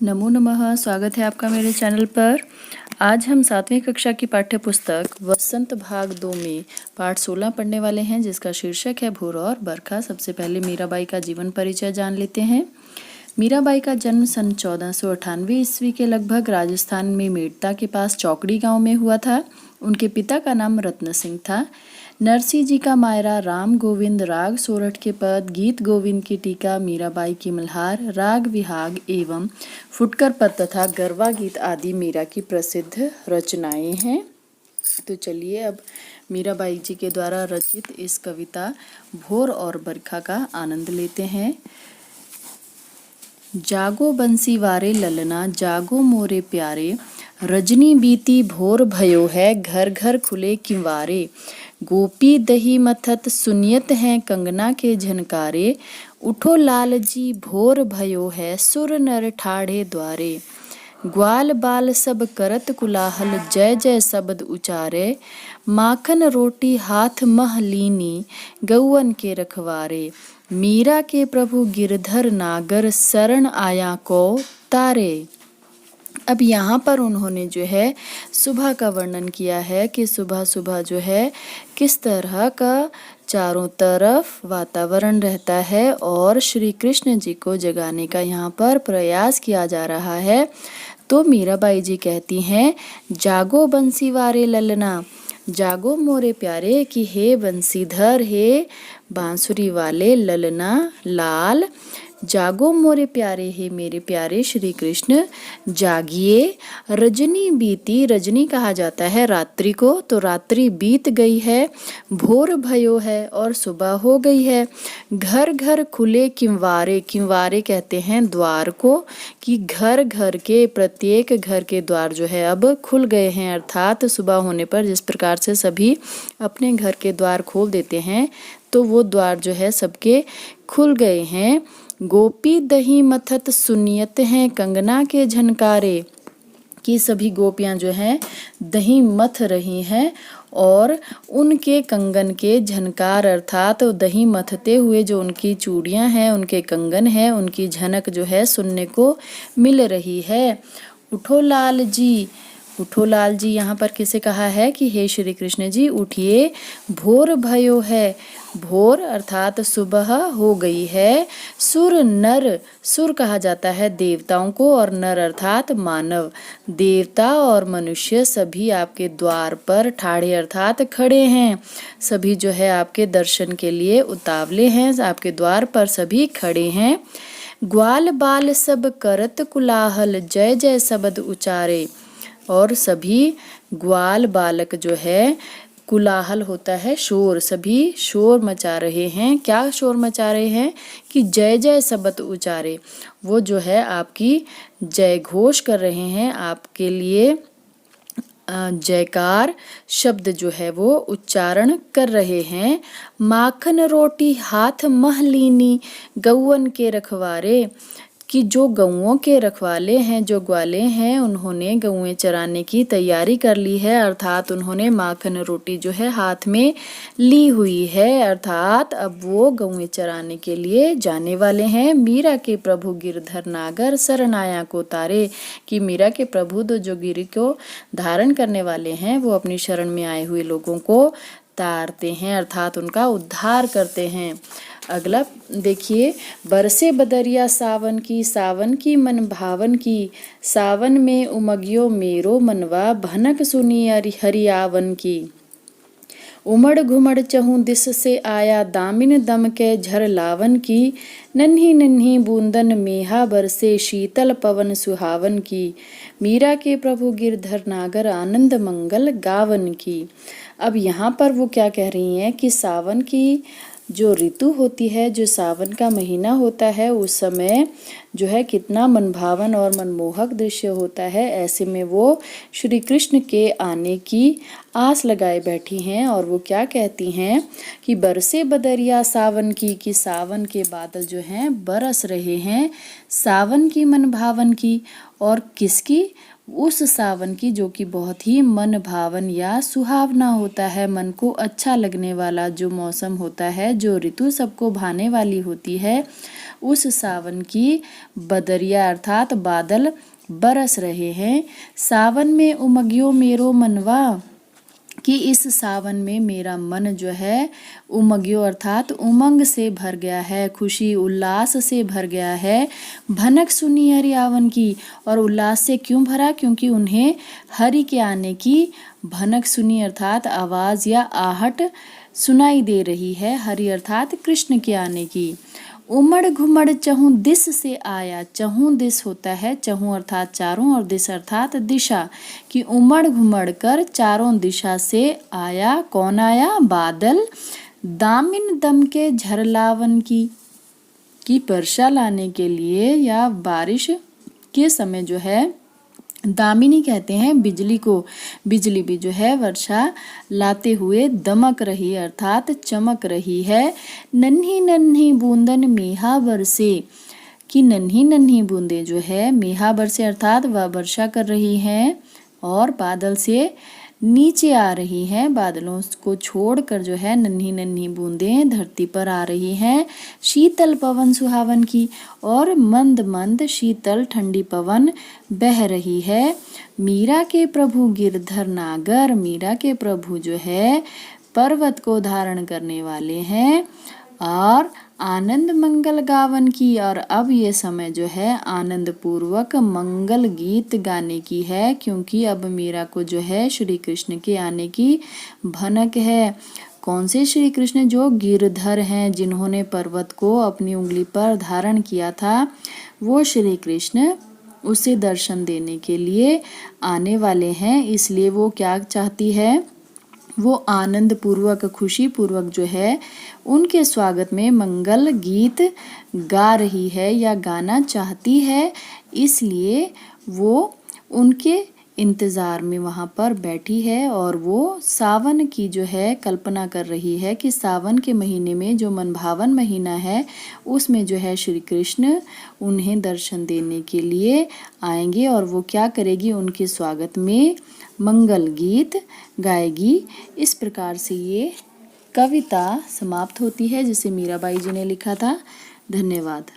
नमो नमः। स्वागत है आपका मेरे चैनल पर। आज हम 7वीं कक्षा की पाठ्य पुस्तक वसंत भाग 2 में पाठ 16 पढ़ने वाले हैं, जिसका शीर्षक है भोर और बरखा। सबसे पहले मीराबाई का जीवन परिचय जान लेते हैं। मीराबाई का जन्म सन 1498 ईस्वी के लगभग राजस्थान में मेड़ता के पास चौकड़ी गांव में हुआ था। उनके पिता का नाम रत्न सिंह था। नरसिंह जी का मायरा राम गोविंद, राग सोरठ के पद, गीत गोविंद की टीका, मीराबाई की मल्हार, राग विहाग एवं फुटकर पद तथा गरबा गीत आदि मीरा की प्रसिद्ध रचनाएं हैं। तो चलिए अब मीराबाई जी के द्वारा रचित इस कविता भोर और बरखा का आनंद लेते हैं। जागो बंसी वारे ललना, जागो मोरे प्यारे, रजनी बीती भोर भयो है, घर घर खुले किंवारे। गोपी दही मथत सुनियत हैं कंगना के झनकारे, उठो लाल जी भोर भयो है, सुर नर ठाढ़े द्वारे। ग्वाल बाल सब करत कुलाहल, जय जय शब्द उचारे, माखन रोटी हाथ मह लीनी, गौवन के रखवारे। मीरा के प्रभु गिरधर नागर, शरण आया को तारे। अब यहाँ पर उन्होंने जो है सुबह का वर्णन किया है कि सुबह सुबह जो है किस तरह का चारों तरफ वातावरण रहता है और श्री कृष्ण जी को जगाने का यहाँ पर प्रयास किया जा रहा है। तो मीराबाई जी कहती हैं, जागो बंसी वारे ललना, जागो मोरे प्यारे, कि हे बंसीधर, हे बांसुरी वाले ललना लाल, जागो मोरे प्यारे, हे मेरे प्यारे श्री कृष्ण जागिए। रजनी बीती, रजनी कहा जाता है रात्रि को, तो रात्रि बीत गई है, भोर भयो है और सुबह हो गई है। घर घर खुले किंवारे, किंवारे कहते हैं द्वार को, कि घर घर के प्रत्येक घर के द्वार जो है अब खुल गए हैं। अर्थात सुबह होने पर जिस प्रकार से सभी अपने घर के द्वार खोल देते हैं, तो वो द्वार जो है सबके खुल गए हैं। गोपी दही मथत सुनियत हैं कंगना के झनकारे, कि सभी गोपियां जो हैं दही मथ रही हैं और उनके कंगन के झनकार, अर्थात दही मथते हुए जो उनकी चूड़ियां हैं, उनके कंगन हैं, उनकी झनक जो है सुनने को मिल रही है। उठो लाल जी, उठो लाल जी यहाँ पर किसे कहा है कि हे श्री कृष्ण जी उठिए, भोर भयो है, भोर अर्थात सुबह हो गई है। सुर नर, सुर कहा जाता है देवताओं को और नर अर्थात मानव, देवता और मनुष्य सभी आपके द्वार पर ठाड़े अर्थात खड़े हैं। सभी जो है आपके दर्शन के लिए उतावले हैं, आपके द्वार पर सभी खड़े हैं। ग्वाल बाल सब करत कुलाहल, जय जय शब्द उचारे, और सभी ग्वाल बालक जो है, कुलाहल होता है शोर, सभी शोर मचा रहे हैं। क्या शोर मचा रहे हैं कि जय जय शब्द उचारे, वो जो है आपकी जय घोष कर रहे हैं, आपके लिए जयकार शब्द जो है वो उच्चारण कर रहे हैं। माखन रोटी हाथ मह लीनी, गौवन के रखवारे, कि जो गौओं के रखवाले हैं, जो ग्वाले हैं, उन्होंने गौएं चराने की तैयारी कर ली है, अर्थात उन्होंने माखन रोटी जो है हाथ में ली हुई है, अर्थात अब वो गौएं चराने के लिए जाने वाले हैं। मीरा के प्रभु गिरधर नागर, शरण आया को तारे, कि मीरा के प्रभु जो गिर को धारण करने वाले हैं, वो अपनी शरण में आए हुए लोगों को तारते हैं, अर्थात उनका उद्धार करते हैं। अगला देखिए, बरसे बदरिया सावन की, सावन की मन भावन की, सावन में उमगियो मेरो मनवा, भनक सुनी हरियावन की। उमड़ घुमड़ चहु दिस से आया, दामिन दम के झर लावन की, नन्ही नन्ही बूंदन मेहा बरसे, शीतल पवन सुहावन की। मीरा के प्रभु गिरधर नागर, आनंद मंगल गावन की। अब यहाँ पर वो क्या कह रही हैं कि सावन की जो ऋतु होती है, जो सावन का महीना होता है, उस समय जो है कितना मनभावन और मनमोहक दृश्य होता है। ऐसे में वो श्री कृष्ण के आने की आस लगाए बैठी हैं और वो क्या कहती हैं कि बरसे बदरिया सावन की, कि सावन के बादल जो हैं बरस रहे हैं, सावन की मनभावन की, और किसकी, उस सावन की जो कि बहुत ही मन भावन या सुहावना होता है, मन को अच्छा लगने वाला जो मौसम होता है, जो ऋतु सबको भाने वाली होती है, उस सावन की बदरिया अर्थात बादल बरस रहे हैं। सावन में उमगियो मेरो मनवा, कि इस सावन में मेरा मन जो है उमगियो अर्थात उमंग से भर गया है, खुशी उल्लास से भर गया है। भनक सुनी हरियावन की, और उल्लास से क्यों भरा? क्योंकि उन्हें हरि के आने की भनक सुनी अर्थात आवाज या आहट सुनाई दे रही है, हरि अर्थात कृष्ण के आने की। उमड़ घुमड़ चहुं दिस से आया, चहुं दिस होता है चहुं अर्थात चारों और दिस अर्थात दिशा, कि उमड़ घुमड़ कर चारों दिशा से आया। कौन आया? बादल। दामिन दम के झरलावन की वर्षा लाने के लिए या बारिश के समय जो है दामिनी कहते हैं बिजली को। बिजली भी जो है वर्षा लाते हुए दमक रही अर्थात चमक रही है। नन्ही नन्ही बूंदन मेहा बरसे, कि नन्ही नन्ही बूंदे जो है मेहा बरसे अर्थात वह वर्षा कर रही हैं और बादल से नीचे आ रही हैं, बादलों को छोड़कर जो है नन्ही नन्ही बूंदें धरती पर आ रही हैं। शीतल पवन सुहावन की, और मंद मंद शीतल ठंडी पवन बह रही है। मीरा के प्रभु गिरधर नागर, मीरा के प्रभु जो है पर्वत को धारण करने वाले हैं। और आनंद मंगल गावन की, और अब ये समय जो है आनंद पूर्वक मंगल गीत गाने की है, क्योंकि अब मीरा को जो है श्री कृष्ण के आने की भनक है। कौन से श्री कृष्ण? जो गिरधर हैं, जिन्होंने पर्वत को अपनी उंगली पर धारण किया था, वो श्री कृष्ण उसे दर्शन देने के लिए आने वाले हैं। इसलिए वो क्या चाहती है? वो आनंद पूर्वक खुशी पूर्वक जो है उनके स्वागत में मंगल गीत गा रही है या गाना चाहती है। इसलिए वो उनके इंतज़ार में वहाँ पर बैठी है और वो सावन की जो है कल्पना कर रही है कि सावन के महीने में जो मनभावन महीना है उसमें जो है श्री कृष्ण उन्हें दर्शन देने के लिए आएंगे और वो क्या करेगी? उनके स्वागत में मंगल गीत गाएगी। इस प्रकार से ये कविता समाप्त होती है जिसे मीराबाई जी ने लिखा था। धन्यवाद।